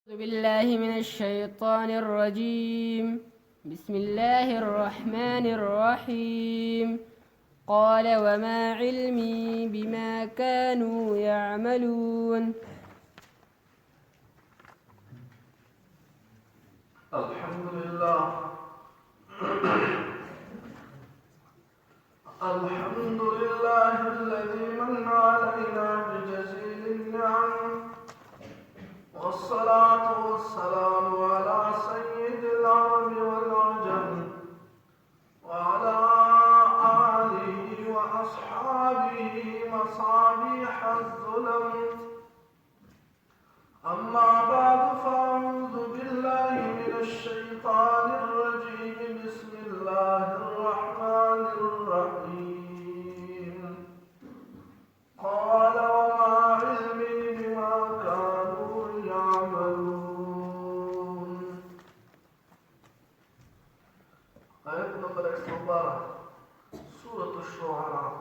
أعوذ بالله من الشيطان الرجيم. بسم الله الرحمن الرحيم. قال وما علمي بما كانوا يعملون. الحمد لله الحمد لله الذي من علينا بجزيل النعم، والصلاة والسلام على سيد العرب والعجم وعلى آله وأصحابه مصابيح الظلم. أما بعد فأعوذ بالله من الشيطان الرجيم. بسم الله الرحمن الرحيم. قال وما علمي بما كانوا يعملون. آية نمبر 112 سورة الشعراء.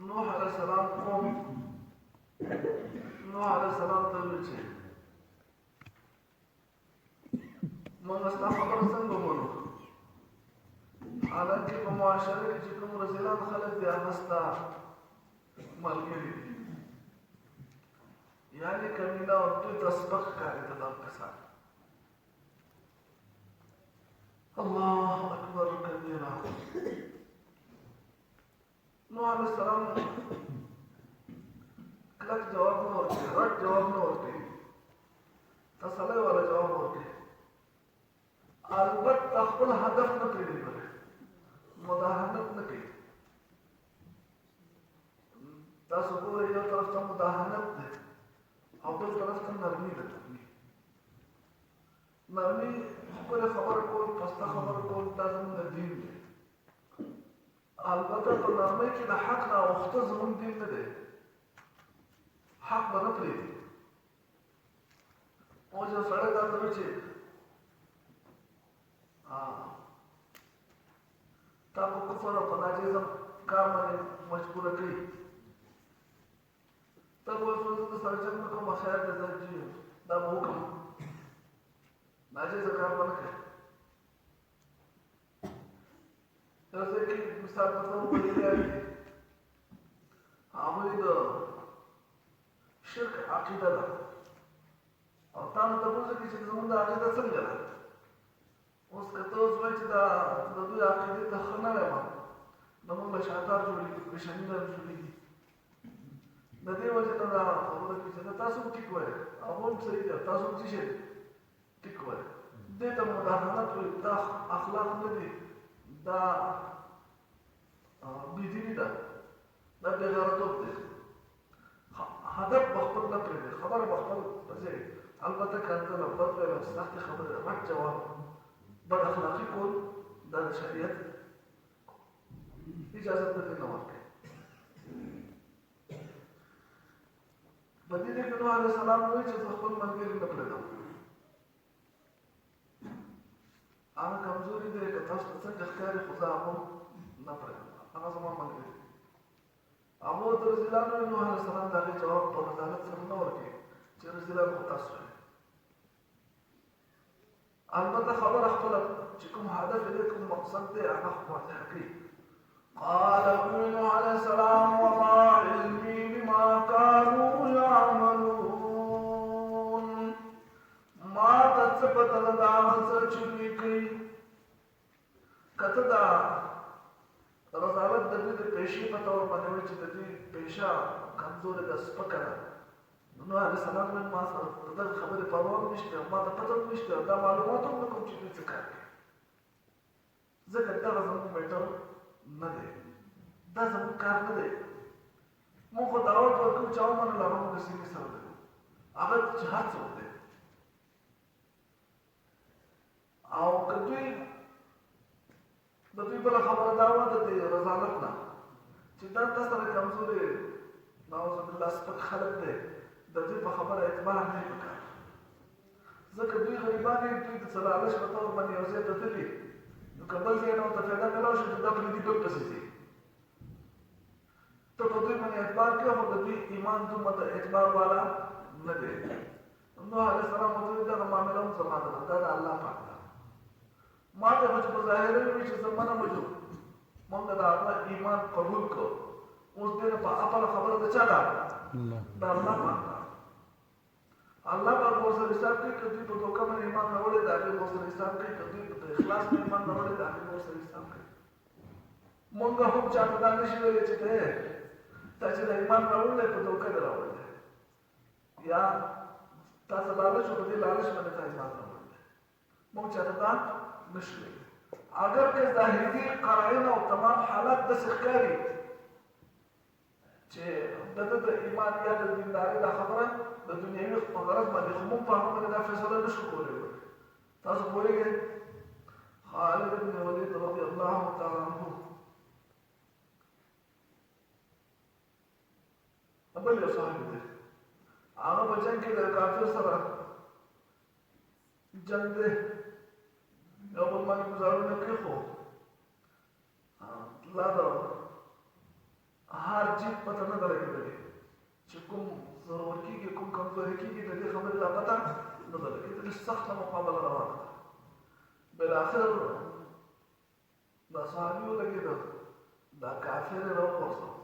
نوح عليه السلام قوم نوح عليه السلام تلوچه من استا خبر څنګه ومنو، حالانکه په معاشره کې چې کوم رزلان خلک دي هغه ستا ملګري دي، یعنې کمینه او دوی ته سپک ښکاري دا کسان. الله اکبر کبیره. نوح علیہ السلام کلک جواب نه ورکړي، رد جواب نه ورکړي، تسلی والا جواب ورکړي. البته خپل هدف نه پرېږدي، مداهنت نه کوي. تاسو ګورئ یو طرف ته مداهنت دی او بل طرف ته نرمي ده. نرمي ښکلې خبره کول، پسته خبره کول دا زموږ د دین دی. البته په نرمۍ کې د حق نه اوښته زموږ دین نه دی. حق به نه پرېږدي. اوس یو سړی دا ته وایي چې تا په کفر او په ناجیزه کار باندې مجبوره کوي. ته به وایې زه د سره جنګ نه کوم، خیر دی زه چې دا به وکړم، ناجیزه کار به نه کوي. یو ځای کې مثال په توګه ولیدل دي، هغوی د شرک عقیده ده او تا نو تپوس وکړي چې زموږ د عقیده څنګه ده. اوس که ته اوس وایې چې دا د دوی عقیدې ته ښه نه یم، نو موږ له شاتار جوړېږي، پریشاني نه جوړېږي. د دې وجې نه دا خبره کوي چې تاسو هم ټیک وایئ، هغه هم صحیح دی، تاسو هم څه شی ټیک وایئ. دې ته مداهنت وایي، دا اخلاق نه دي، دا بیدینی ده، دا بېغیرتوب دی. هدف به خپل نه پرېږدي، خبره به خپل په ځای. البته کنځل او بد ویل او سختې خبرې، رد جواب، بد اخلاقي کول دا د شریعت اجازت نه نه ورکوي. په دې کې نوح علیه السلام وایي چې زه خپل ملګري نه پرېږدم. هغه کمزوري دی، که تاسو ته څنګه ښکاري، خو زه هغه نه پرېږدم، هغه زما ملګري. هغه ورته رضیلان وایي. نوح علیه السلام د هغې جواب په رضالت سره نه ورکوي چې رضیلان خو تاسو یې. البته خبره خپله چې کوم هدف دی، کوم مقصد دی، هغه واضح کوي. قال نوح علیه السلام وما علمي بما كانوا يعملون. ما ته څه پته ده د هغه څه چې دوی کوي. که ته دا رضالت د دوی د پیشې په طور باندې وایي چې د دوی پیشه کمزورې ده، سپکه ده، نو نوح علیه السلام وایي ما سره د دغې خبرې پروا هم نشته، ما ته پته هم نشته، دا معلومات هم نه کوم چې دوی څه کار کوي، ځکه دغه زموږ میټر نه دی، دا زموږ کار نه دی. موږ خو دعوت ورکوو چې ومنل، هغه موږ د سینې سره لرو، هغه چې هر څوک دی. او که دوی د دوی بله خبره دا وه د دې رضالت نه چې دا تا سره کمزورې نعوذ بالله سپک خلک دی، د دوی په خبره اعتبار نه یې پکار. ځکه دوی غریبان دي، دوی د څلالش په طور باندې یو ځای ته تللي، نو کبل ځای نه ورته فایده میلاو شي چې دا پردي بل پسې ځي ته په دوی باندې اعتبار کوې خو د دوی ایمان دومره د اعتبار والا نه دی نوح علیه السلام ورته وویل دغه معامله هم زما ده دا د الله پاک ده ما ته خو چې په ظاهره وي چې زه منم جو موږ د هغه ایمان قبول کړو اوس دې نه په خپله خبره د چا ده د الله پاک ده الله پاک ورسره حساب کوي که دوی په دوکه باندې ایمان راوړی د هغې ورسره حساب کوي که دوی په اخلاص باندې ایمان راوړی د هغې ورسره حساب کوي موږ هم چاته دا نشي ویلی چې ته تا چې د ایمان راوړلی په دوکه دې راوړلی یا تاسو لالچ په دې لالچ باندې تا ایمان راوړلی موږ چاته دا نشو ویلی اگر که ظاهري قرائن او تمام حالات داسې ښکاري چې د ده د ایمان یا د دیندارۍ دا خبره د دنیوي په غرض باندې خو موږ په هغه باندې دا فیصله نشو کولی تاسو پوهېږئ خالد بن ولید رضی الله تعالی عنه بل یو صحابي دی هغه په جنګ کې د کافر سره جنګ دی یو بل باندې ګزارونه پرېښو لا د هر جیت پته نه ده لګېدلې چې کوم ضرور کېږي کوم کمزوري کېږي د دې خبرې لا پته نه ده لګېدلې سخته مقابله روانه ده بالاخر دا صحابي ولګېده دا کافر یې راوغورځاوه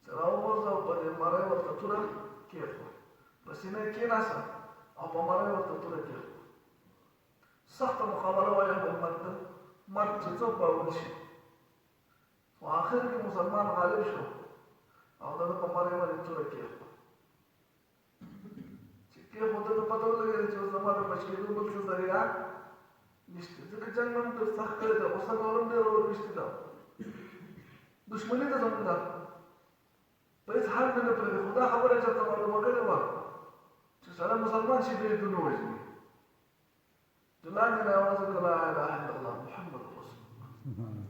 چې راوغورځاوه په دې مرۍ ورته توره کېښوه په سینه یې کېناسته او په مرۍ ورته توره کېښوه سخته مقابله وایي به مرګ چې څوک به ونشي خو آخر کې مسلمان غالب شو او د ده په مرۍ باندې توره کېښوه چې کېښوده ته پته ولګېده چې اوس زما د بچ کېدو بل څه ذریعه نشته ځکه جنګ مې هم ډېر سخت کړی دی غوسه کول هم ډېره وربشتې ده دښمني ده زموږ ده په هېڅ حال مې نه پرېږدي خو دا خبره یې چېرته معلومه کړې وه چې سړی مسلمان شي بیا یې دونه وژني چې لاندې نه یوازې که لا اله الا الله محمد رسول الله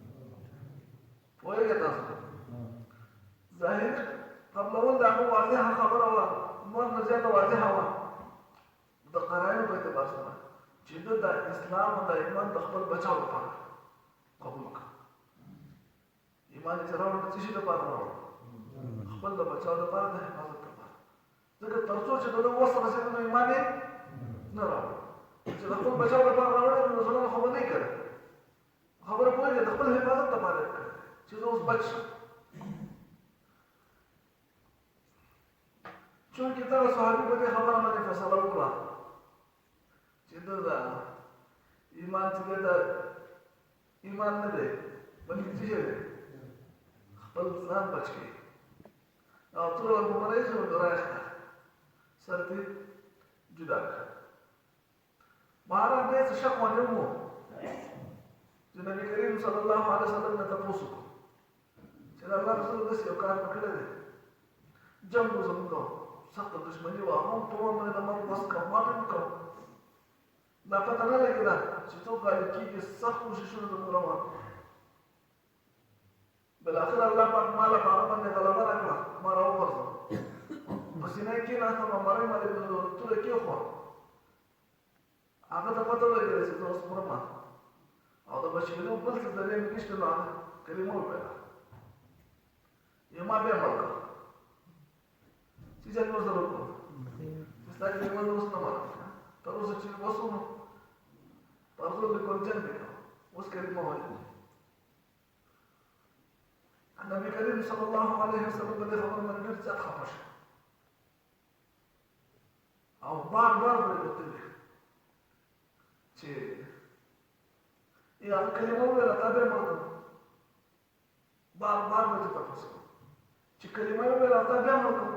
پوهېږئ تاسو ظاهر قبلول د هغه واضحه خبره وه نور نه زیاته واضحه وه د قراینو په اعتبار سره چې ده د اسلام او د ایمان د خپل بچاو لپاره قبول کړه ایمان یې چې راوړه د څه شي لپاره راوړه خپل د بچاو لپاره د حفاظت لپاره ځکه تر څو چې د ده وس رسېده نو ایمان یې نه راوړه چې د خپل بچاو لپاره راوړی نو زړه خو به نه یې کړی خبره پوهېږي د خپل حفاظت لپاره یې کړی چې زه اوس بچ شم چونکې دغه صحابي په دې خبره باندې فیصله وکړه چې ده د ایمان چې دی د ایمان نه دی بلکې څه شی دی خپل ځان بچ کړي او توره ور په مرۍ شو راایسته سر دې جدا کړه مهارت دی څه شک ونه هم و چې نبي کریم صلی الله علیه وسلم نه تپوس وکړو چې د الله رسول داسې یو کار مې کړی دی جنګ و زموږ سخته دښمني وه هغه هم په ما باندې د مرګ وس کړم ما پرې وکړم دا پته نه لګېده چې څوک غالب کېږي سخت کوششونه زموږ روان بالاخره الله پاک ما له په هغه باندې غلبه راکړه ما راوغورځوه په سینه یې کېناستم او مرۍ باندې توره کېښوه هغه ته پته ولګېده چې زه اوس مرم او د بچېدو بل څه ذریعه مې نشته نو هغه کلمه وویله یو ما بیا مړ کړ چې جنګ ورسره وکړو چې ستا کلمه زه اوس نه منم تر اوسه چې اوس نو پرزول د کوم جنګ دی اوس کلمه وایي نبی کریم صلی الله علیه وسلم په دې خبره باندې ډېر زیات خفه شو او بار بار به یې غوښتلې چې یا کلمه وویله تا بیا مړ کړم بار بار به دې تپوس کوم چې کلمه یې وویله تا بیا مړ کړم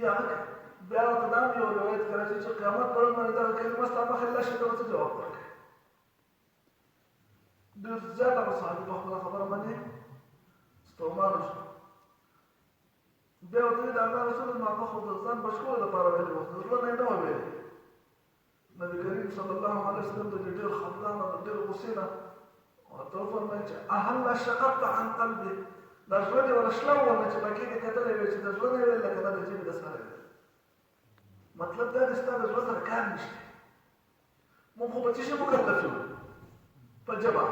یا بیا ورته دا مې یو روایت کې راځي چې قیامت پر ورځ باندې دغه کلمه ستا مخې الله شي ته ورته جواب ورکړي ډېر زیات هغه صحابي په خپله خبره باندې ستومانه شو بیا ورته ویل د الله رسول ما هغه خو د ځان بچ کولو لپاره ویلي وو د زړه نه یې نه وه ویلي نبي کریم صلی الله علیه وسلم د دې ډېر خفګان او د ډېر غوسې نه ورته وفرمیل چې اهلا شققت عن قلبي دا زړه دې ولا شله وونه چې پکې دې کتلی وی چې د زړه نه یې ویل لکه دا د ژبې د سره دی مطلب دا دی ستا د زړه سره کار نشته مخبتش مكلفين فجبا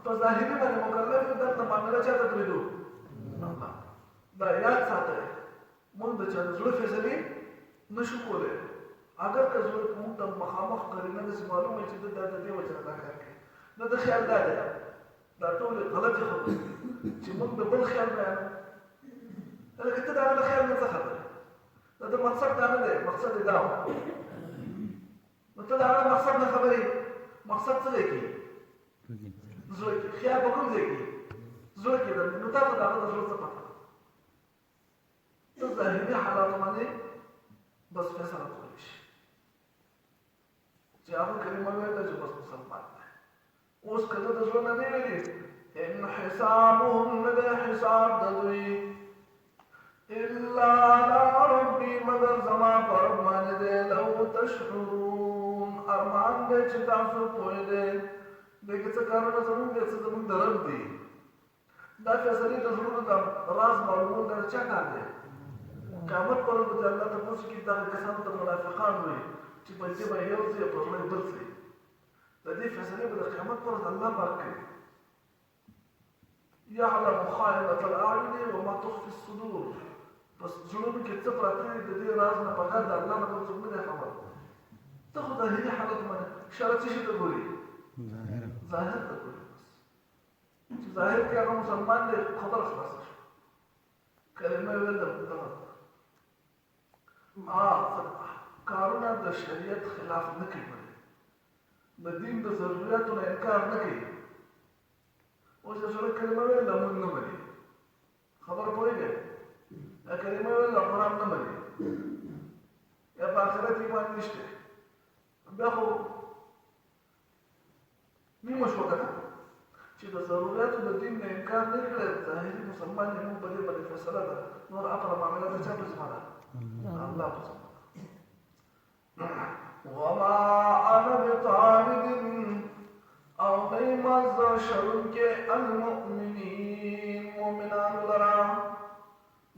فظاهري من مكلف ده معامله چاته تريدو الله دا یاد ساته مونږ د چا زړه فیصله نشو کولای اگر که زړه مونږ ته مخامخ قرینه د معلومه چې د دې وجه نه کار کوي نو د خیال دا ټول غلط خبره چې مونږ د بل خیال نه لکه ته دا د خیال نه څه خبره دا د مقصد دا نه دی مقصد دا نو ته دا مقصد نه خبرې مقصد څه دی زړه کې خیال به کوم ځای کې زړه کې نو تاسو دا د زړه څه پته ته ظاهري حالات باندې بس فیصله کولی شي چې هغه کلمه وایي چې بس مسلمان دی اوس کله د زړه نه دی ویلي ان حسابهم لدى حساب دوی الا على ربي مگر زما پر باندې دی لو تشعرون ارمان دې چې تاسو پوهې دې دغه څه کارونه زموږ دې څه زموږ درم دي دا فیصله د زړه د راز معلومات د چا کار دی قیامت پر ورځ الله ته پوښتنه کوي دا کسان ته منافقان وي چې په دې باندې یو څه په خپل بل څه د دې فیصله به د قیامت پر ورځ الله پاک کوي يعلم خائنة الأعين وما تخفي الصدور بس زړونو کې څه پراته دي د دې راز نه په غږ الله نه څوک نه خبر ته خو ظاهري حالت باندې شرط شي ته ګوري ظاهر ته ګوري چې ظاهر کې هغه مسلمان دی خبر خلاص کلمه ویل د کارونه د شریعت خلاف نه کوي د دین د ضرورتو نه انکار نه کوي اوس یو څه کلمه ویل لمون نه مړي خبر پوهیږي دا کلمه ویل قرآن نه مړي یا په آخرت ایمان نشته بیا خو نیمه شو کنه چې د ضرورتو د دین نه انکار نه کړي ظاهري مسلمان یې موږ په دې باندې فیصله ده نور اپره معامله د چا په ذمه ده الله په ذمه وما انا بطارد او نیمز شرک المؤمنین مؤمنان لرا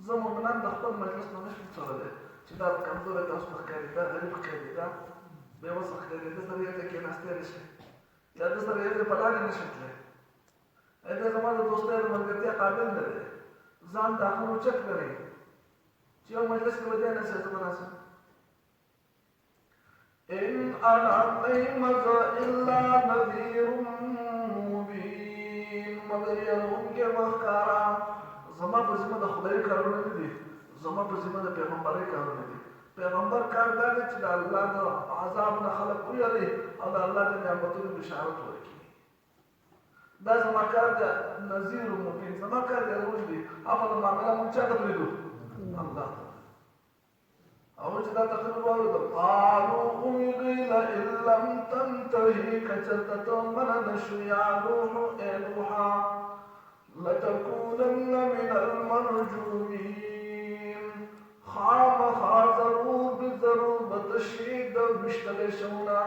زه مؤمنان د خپل مجلس نه نشم څرلی چې دا کمزوری تاسو ته ښکاري دا غریب ښکاري دا بېوسه ښکاري ده سره یو ځای کېناستی نه شي یا ده سره یو ځای په لارې نه شم تللی دی زما د دوستۍ د ملګرتیا قابل نه دی ځان د هغه اوچت لري چې یو مجلس کې به دی نه شي زه به راسم إن أنا نعمة إلا نذير مبين مگر يرون کے مخکارا زما په ذمه د خدای کارونه دي زما په ذمه د پیغمبري کارونه دي پیغمبر کار دا دی چې د الله د عذاب نه خلق ویلي او د الله د نعمتونو بشارت ورکړي دا زما کار دی نذیر مبین زما کار دی روز دی هغه معامله مونږ چا ته پرېږدو الله او چې دا تقریر واورېده قالوا قيل إن لم تنتهي كچرته ته منع نه شو یا نوح ای نوحا لتكونن من المرجومين خامخا ضرور بضرور بتشي د ویشتلی شونا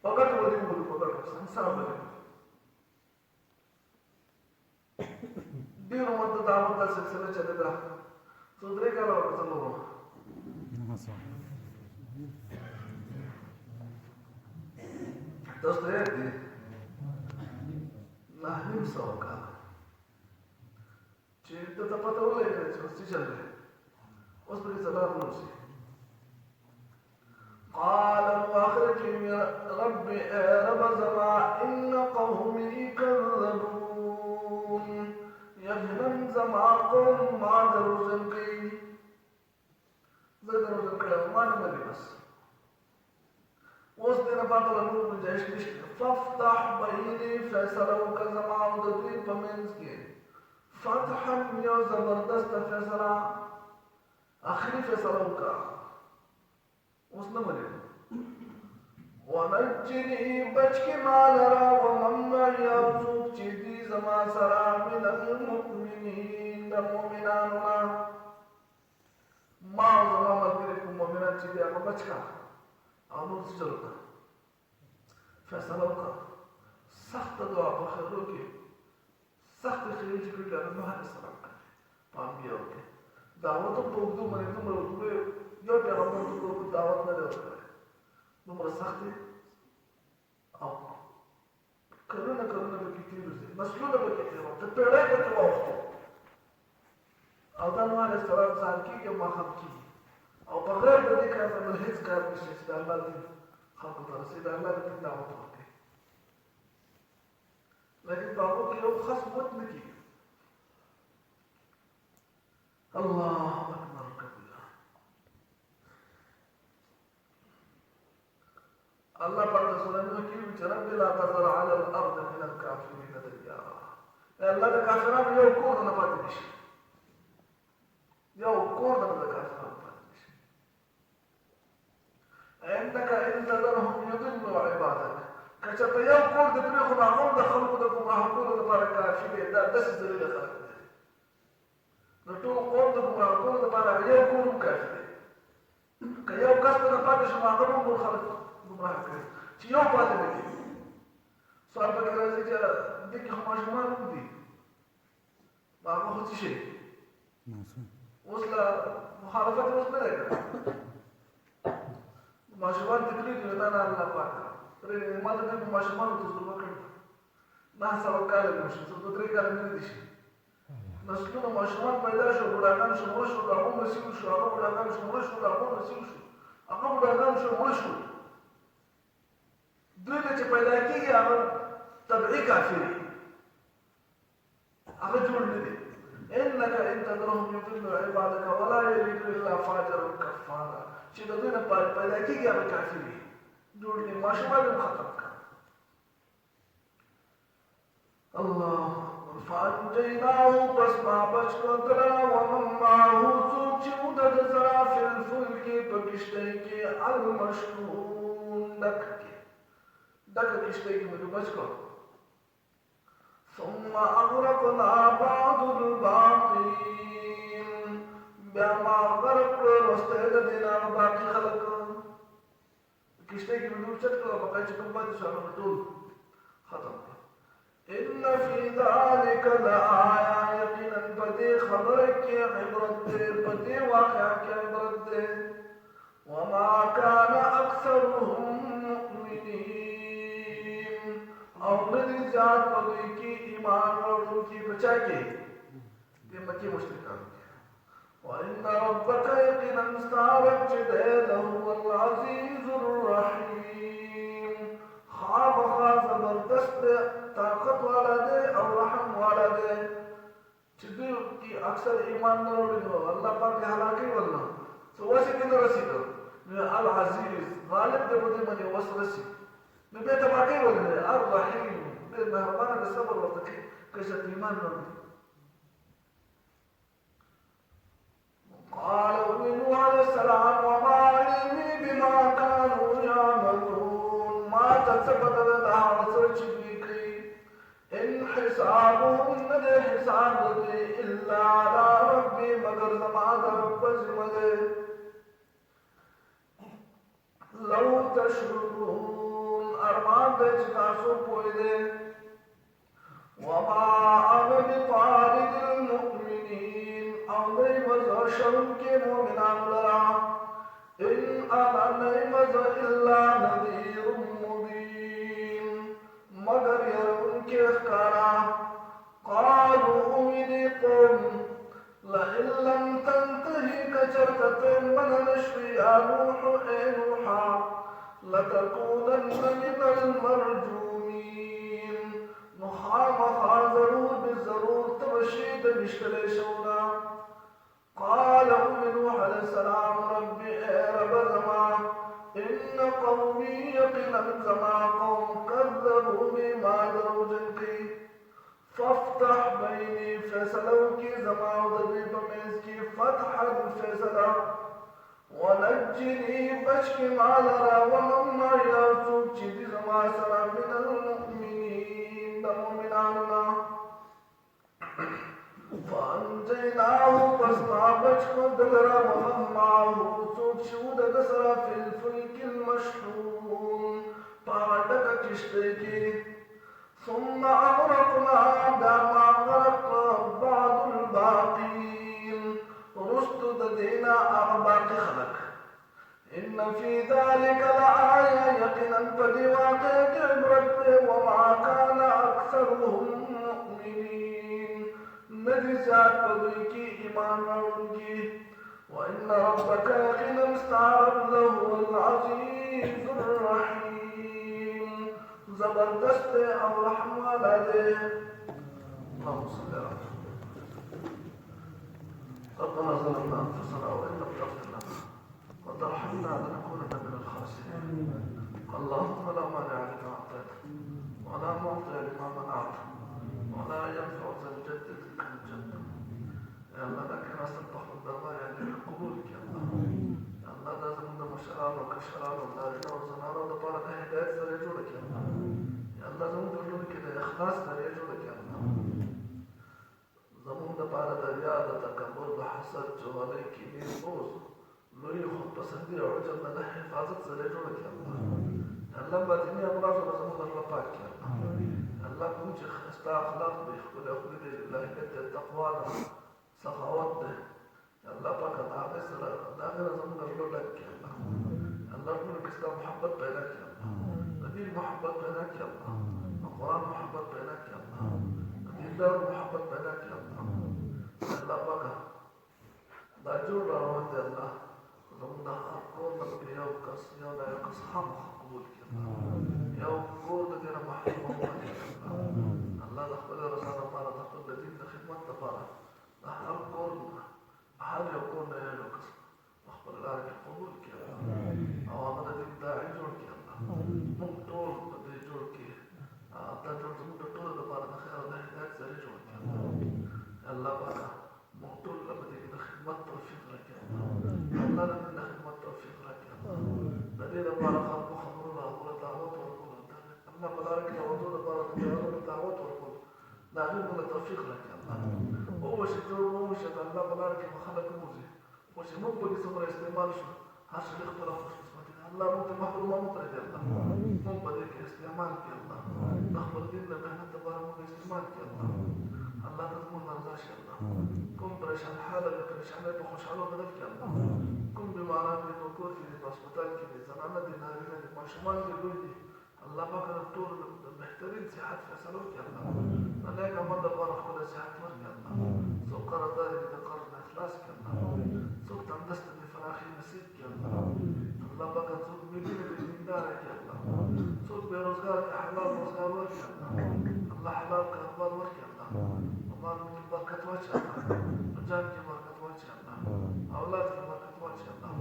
په ګټو به دې وګورو په ګټو سنسار به ډېر عمر د دعوت دا سلسله چلېده څو درې کاله ورته څلور تاسو ته یاد دي نیم سوه کاله چې ته ته پته ولګېده چې اوس څه چل دی اوس پرې څلور نور شي قال واخر کې رب رب زما ان قومي كذبون یقینا زما قوم ما دروغجن کوي زه دروغجن کړی ما نه مني بس اوس دې نه پاته نور گنجائش نشته فافتح بیني فیصله وکړه زما او د دوی په منځ کې فتحا یو زبردسته فیصله آخري فیصله وکړه اوس نه مني ونجني بچ کې ما لرا ومن معي او څوک چې دي زما سره من المؤمنین د مؤمنانو نه ما او زما ملګري کوم مؤمنان چې دي هغه بچ کړه او نور څه چل وکړه فیصله وکړه سخته دعا په خیرو کې سختې خیرې چې کړي هغه نوح علیه السلام کړي په انبیاو کې دعوت هم په اوږدو باندې دومره یو پیغمبر ته دعوت نه دی ورکړی دومره سخت دی او کلونه به کې تېر وځي نسلونه به کې تېر ته پیړۍ به کې واوښتې او دا نو علیه السلام ځان کېږي او ماښام کېږي او بغیر د دې کار نه بل هېڅ کار نشته چې د الله دین خلکو ته رسېږي د الله د دین دعوت ورکوي لیکن په هغو کې یو خاص موت نه کېږي الله اکبر کبیره الله پاک د سورې نوح کې وایي چې رب لا تذر علی الارض من الکافرین دیارا الله د کافرانو یو کور نه پاتې نشي یو کور نه د کافرانو پاتې نشي انك ان تذرهم يضلوا عبادك کچته یو کور د پرېښو نه هم د خلکو د ګمراه کولو لپاره کافي دی دا داسې ذلیله خلک دی د ټول قوم د ګمراه کولو لپاره یو کور هم کافي دی که یو کس ته نه پاتې شي نو هغه هم ټول خلک ګمراه کوي چې یو پاتې نه کېږي سوال پکې راځي چې دې کې خو ماشومان هم دي نو هغه خو څه شي اوس له مخالفت اوس نه دی کړی ماشومان دې پرېږدي دا نه الله پاک ما د دې په ماشومانو تجربه کړې 900 کاله مې شي څو 2-3 کاله مې دي شي نسلونه ماشومان پیدا شو بوډاګان شو مړه شو هغه مسیح شو هغه بوډاګان شو مړه شو هغه مسیح شو هغه بوډاګان شو مړه شو دوی چې پیدا کېږي هغه طبعي کافر هغه جوړ نه دي انك ان تذرهم يضلوا عبادك ولا يلدوا الا فاجرا كفارا چې د دوی نه پیدا کېږي هغه کافر دي جوړ دي ماشومان هم ختم کړه الله فانجيناه پس ما بچ کړ ومن معه څوک چې و د سره فی الفلک په کشتۍ کې المشحون ډک کشتۍ کې مې بچ کړ ثم اغرقنا بعض الباقين بیا ما غرق کړ وروسته د دې نه باقي خلک کشتۍ کې مې اوچت کړ په چې کوم باندې شو هغه ټول ختم کړ ان فی ذلک لآیا یقینا پدې خبره کې عبرت ده پدې واقعا کې عبرت ده وما كان اکثرهم مؤمنین او ندی زیاد پدې کې ایمان ورکړي بچا کې دې مکه مشرکان وان ربک یقینا استعرض له العزیز الرحیم خواب زبردست طاقت والا دے او رحم والا دے چې دوی کې اکثر ایمان نه وروړي نو الله پاک هلاکي والله سو واسي کې نه رسیدو نو العزیز غالب دې په دې باندې وسرسي نو به ته باقي ولله الرحیم دې مهربان د صبر ورته کې چې ایمان نه وروړي قال نوح عليه السلام وما علمي بما كانوا يعملون ما تثبت لها وسرچ ان حسابهم ندے حساب دے الا على ربي مگر زما رب زمده لو تشرون ارمان دے تاسو پوي دے وما انا بطارد المؤمنين او دے مزشر کے مؤمنان لرا ان انا نعمز الا نذير مبين مگر يرون کے اخکارا قالوا امید قوم لئن لم تنتهي كجرتت من نشوي يا نوح اي نوحا لتكونن من المرجومين نخام ضرور بالضرور تبشيد مشكلة شونا قال نوح عليه السلام ربي اي رب زمان ان قومي يقينا زما قوم كذبوني ما دروجن کی فافتح بيني فیصلو کی زما ودوی بمیز کی فتحا فیصلہ ونجني بشك مالرا ومن ما يرسوك چیز زما سرا من المؤمنين دمومناننا فانجيناه پس ما بچکو دلرا ومن معه سوک شود دسرا فی الفلک المشحون پاٹک کشتے کی ثم اغرقنا داما غرق بعض الباقین رست دینا اغباق خلق ان إن في ذلك لآية يقينا بدي واقع عبرت وما كان أكثرهم مؤمنين نجزات بديكي إيمان رونكي وإن ربك يقينا استعرض لهو العزيز الرحيم زبردست الرحمن عليه. اللهم صل على ربنا ظلمنا أنفسنا وإن لم تغفر لنا وترحمنا لنكونن من الخاسرين. اللهم لا مانع لما أعطيت ولا معطي لما منعت ولا ينفع ذا الجد منك الجد. يا الله لك نستفتح الدماء يعني بقبولك يا الله. يا الله لازم عندما شرعنا وكشرعنا ودارنا وزنارنا ودطارنا هداية سريجولك يا الله. يا الله زمون دلونك إلى إخلاص سريجولك يا الله. زمون دطارة دريادة تكبر بحسد جوالي كبير بوز لوی خود پسندی عجب نه حفاظت سريجولك يا الله. يا الله باطنی امراض و زمون الله پاک يا الله. يا الله كنت خستا أخلاق بيخبر أخبر الله كت التقوى سخاوت ده. يا الله پاک دعوه سر داخل زمون الله لك يا الله. يا الله كنت كستا محبت بينك يا الله. دين محبت بينك يا الله. القرآن محبت بينك يا الله. دين دار محبت بينك يا الله. يا الله پاک دا جوړ روان دي الله زموږ د هر کور د یو کس یو د یو کس هم قبول کړي یو کور د دې نه محروم الله د خپل رضا لپاره د خپل دین د خدمت لپاره د هر کور هر یو کور د یو کس خپل لار کې قبول کړي او هغه د دې داعي جوړ کړي الله موږ ټول د دې جوړ کړي دا ټول زموږ د ټول لپاره د خیر او د هدایت سره جوړ کړي الله پاک موږ ټول له دې د خدمت توفیق راکړي الله دې د خدمت توفیق راکړي د دې لپاره خلکو خبرونه او دعوت ورکول الله بارك له وجود بارك له دعوت ورکول دا دې توفیق راکړي الله او چې ټول مو چې الله بارك مخلق موزي او چې موږ په دې سره استعمال شو هر څه اختلاف قسمت الله موږ محروم مو کړی الله موږ په دې کې استعمال کړي الله د خپل دین له مهنت لپاره موږ استعمال کړي الله الله دې موږ رضا شي الله كن برشان حالة برشان بخشالة بدل كلام كن بمعنى بنقول في الهوسبيتال كده زماننا دي نارينا دي ماشومان دي لوي الله بكر الطول محتاجين صحة فسلوك يا الله أنا كمان دبارة كل صحة ورك يا الله سكر داري بقرب إخلاص يا الله سوق تندست بفراخي نسيت يا الله الله بكر سوق بيجي بدينارك يا الله سوق بروزقار حلال روزقار ورك يا الله الله حلال كهرباء ورك يا الله ومال من بركة وجه الله جان کی برکت واچ اللہ اولاد کی برکت واچ اللہ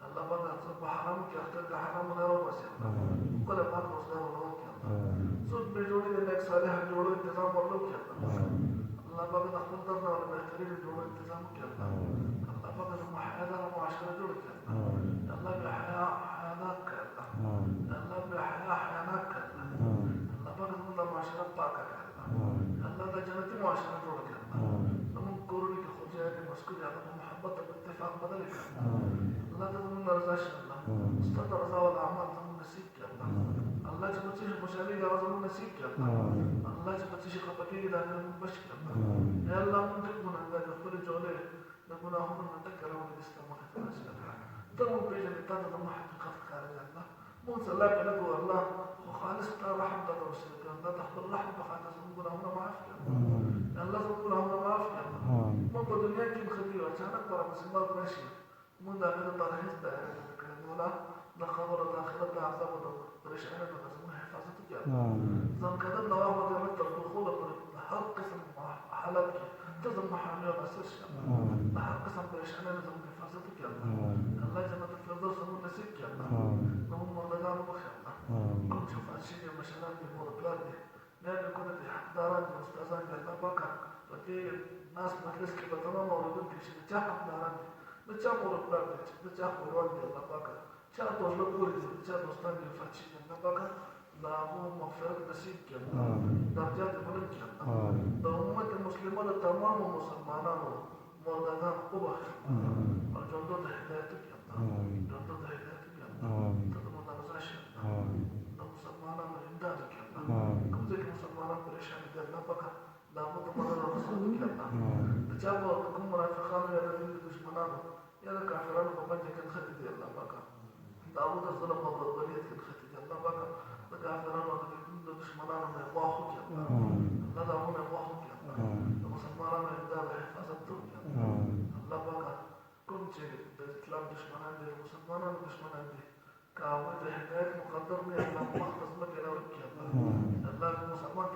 اللہ بنا صبح حرام کی اختر کا حرام نہ رو بس اللہ کل بار روزگار لو کی اللہ سود میں جوڑی دے ایک صالح جوڑو انتظام ورلو کی اللہ اللہ بنا خپل درنا اور بہترین جوڑو انتظام کی اللہ اللہ بنا محیدہ معاشرہ جوڑ کی اللہ اللہ بحیا حیانات کا اللہ اللہ بحیا حیانات کا اللہ اللہ بنا معاشرہ پاک کا اللہ اللہ دا جنتی معاشرہ جوڑ کی اللہ كورني كخجاج مسكوت على محبة باتفاق بدلك الله تضمن رزاش الله استطاع رضا والأعمال تضمن نسيك يا الله الله جبتيش مشاريك تضمن نسيك يا الله الله جبتيش خبكيك داخل المبشك يا الله يا الله من تكون عندك كل جولة نكون هم من تذكر من الإسلام وكتناش يا الله تضمن بيجا لتاتا تضمن حقيقة خارج الله موسى الله كلك الله وخالص رحمة توسلك الله تحضر رحمة بخاطر زنبنا هنا معافية الله زنبنا هنا معافية من په دنیا کې خبري اچانک پر مسلمان راشي موږ دا غره تاریخ ته کړو د خبره د آخرت د عذاب او پریشانه د زموږ حفاظت کوي ځان کده نو هغه د متر دخول پر هر قسم حالات کې تزم محامي او اساس د هر قسم پریشانه د زموږ حفاظت کوي الله جنت الفردوس موږ نصیب کړي نو موږ نه غواړو بخښه کوم چې فاشي مشران دي مور پلان دي نه کومه دي حقداران او استادان د الله پاک پکې ناس مجلس کې په تمام اوریدونکو کې چې چا حقداران دي د چا مور پلان دي د چا خپلوان دي الله پاک چا دوه کور دي چا دوستان دي فاشي الله پاک دا مو مغفرت نصیب کړي درجات بلند کړي د امت مسلمه د تمام مسلمانانو مردگان قبح اور جندو د هدایت کړي جندو د هدایت کړي تدمو د رضاش د مسلمانانو امداد کړي کوم ځکه مسلمانان پریشان دي الله پاک دا مو ته مدد رسول کړي د چا په کوم منافقانو یا د دشمنانو يا الكافرون بمجد كان ختي الله بقى داود الظلم ببرية كان ختي الله بقى الكافرون وقد دشمنان ما يواخذ يا الله لا دعونا يواخذ يا الله المسلمان ما يدار حفاظته يا الله بقى كل شيء الإسلام دشمنان دي المسلمان دشمنان دي كاوي ده حكاية مقدر لي الله مختص مكة لو يا الله الله المسلمان